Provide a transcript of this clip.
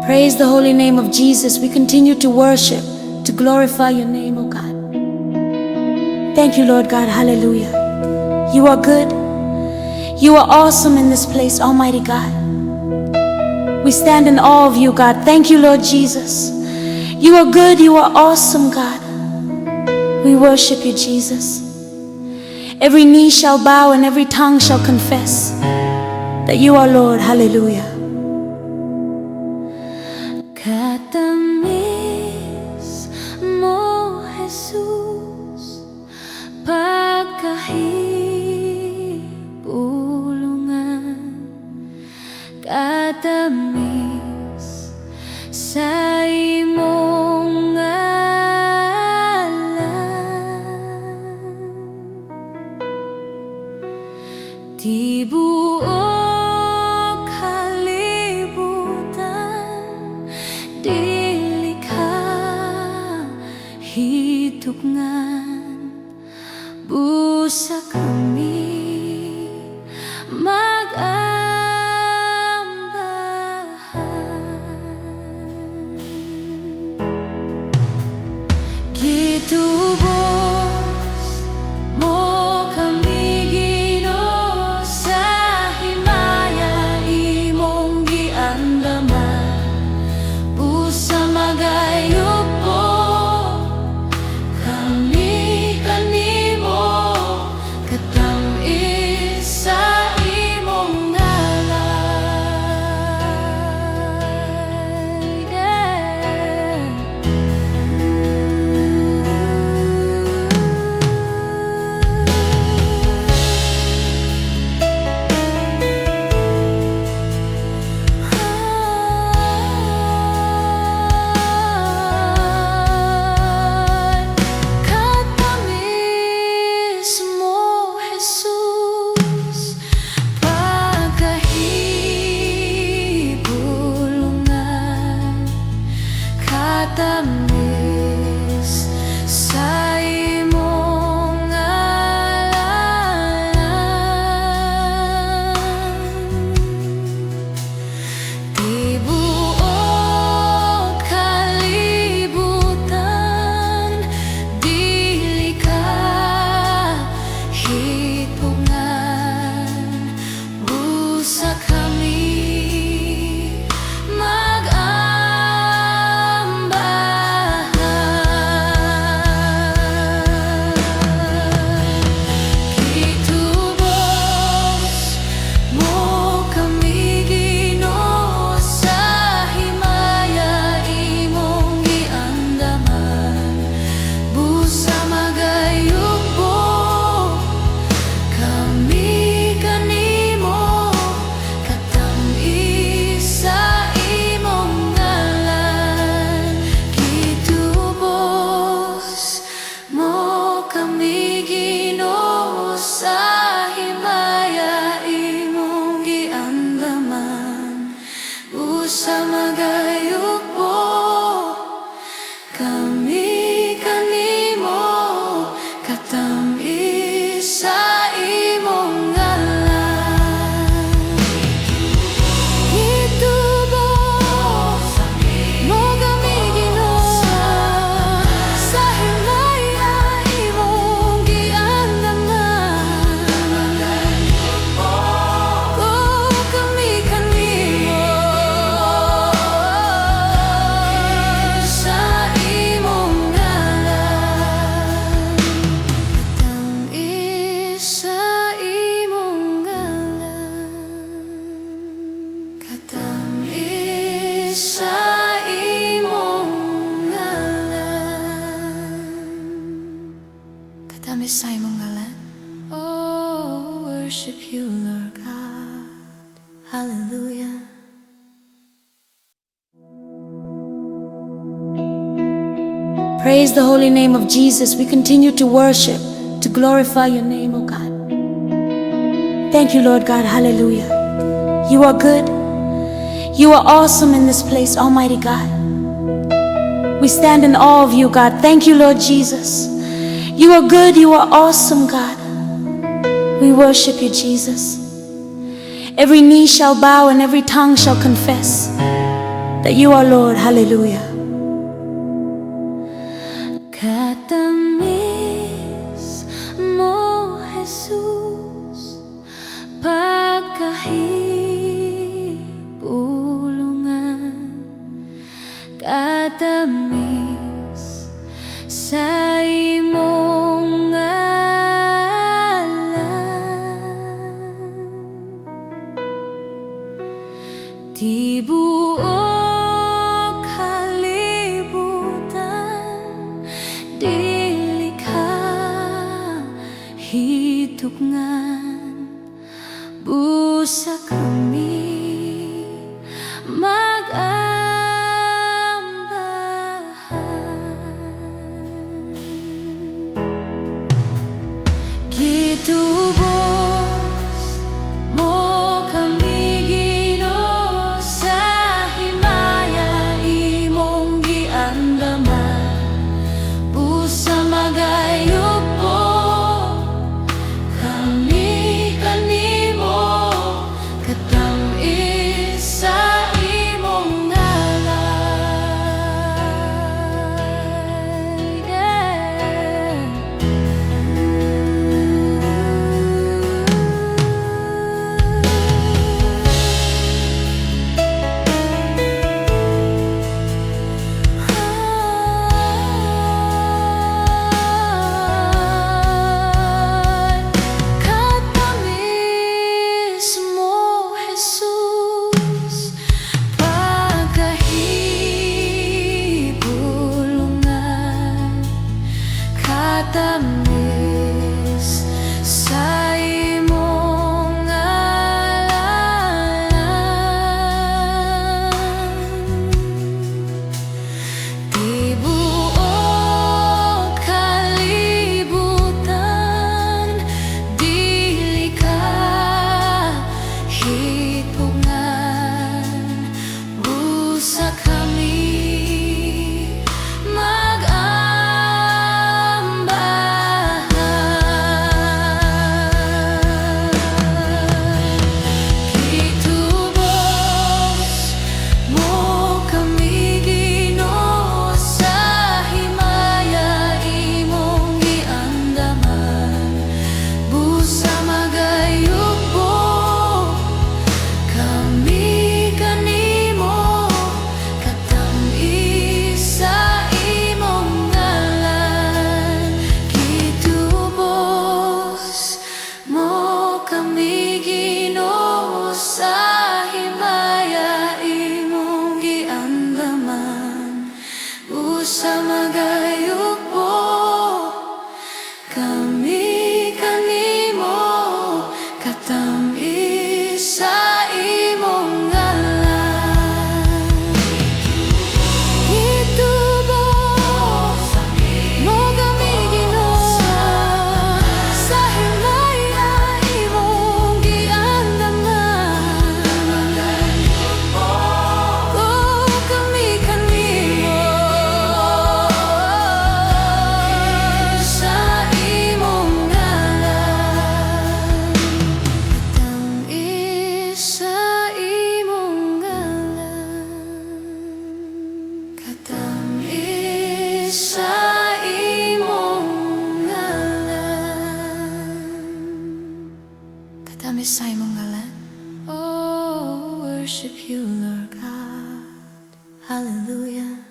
Praise the holy name of Jesus. We continue to worship, to glorify your name, oh God. Thank you, Lord God. Hallelujah. You are good. You are awesome in this place, Almighty God. We stand in awe of you, God. Thank you, Lord Jesus. You are good. You are awesome, God. We worship you, Jesus. Every knee shall bow and every tongue shall confess that you are Lord. Hallelujah. Katamis mo, Jesus, pagkahibulungan. Katamis sa imong ngalan. Di buok kalibutan, dili ka hitugnan. Busa kami mag-ambahan. Gitubos mo kami, Ginoo, sa himaya imong giandaman. Busa magayup po kami kanimo, katamis sa imong ngalan. Yeah. Katamis mo, Jesus, pagkahibulungan. Katamis sa imong ngalan. Di buok kalibutan, dili ka hitugnan. Busa kami mag-ambahan. Gitubos mo kami, Ginoo, sa himaya imong giandaman. Busa magayup po kami kanimo, katamis sa imong ngalan. Gitubos mo kami, Ginoo, sa himaya imong giandaman. Busa magayup po kami kanimo, katamis sa imong ngalan. Gitubos mo kami, Ginoo, sa himaya imong giandaman. Oh, kami kanimo, sa imong ngalan. Katamis sa imong ngalan. Katamis sa imong ngalan. Katamis sa imong ngalan. Oh, worship you, Lord God. Hallelujah. Praise the holy name of Jesus. We continue to worship, to glorify your name, oh God. Thank you, Lord God. Hallelujah. You are good. You are awesome in this place, Almighty God. We stand in awe of you, God. Thank you, Lord Jesus. You are good. You are awesome, God. We worship you, Jesus. Every knee shall bow and every tongue shall confess that you are Lord. Hallelujah. Katamis mo, Jesus, pagkahibulungan. Katamis sa imong ngalan. Di buok kalibutan, dili ka hitugnan. Busa kami mag-ambahan. Gitubos mo kami, Ginoo, sa himaya imong giandaman. Busa magayup po kami kanimo, katamis sa imong ngalan. Yeah. Katamis mo, Jesus, pagkahibulungan. Katamis sa imong ngalan. Di buok kalibutan, dili ka hitugnan. Busa kami mag-ambahan. Gitubos mo kami, Ginoo, sa himaya imong giandaman. Busa magayup po kami kanimo, katamis sa imong ngalan. Gitubos mo kami, Ginoo, sa himaya imong giandaman. Busa magayup po kami kanimo, katamis sa imong ngalan. Gitubos mo kami, Ginoo, sa himaya imong giandaman. Oh, kami kanimo, sa imong ngalan. Katamis sa imong ngalan. Katamis sa imong ngalan. Katamis sa imong ngalan. Oh, worship you, Lord God. Hallelujah.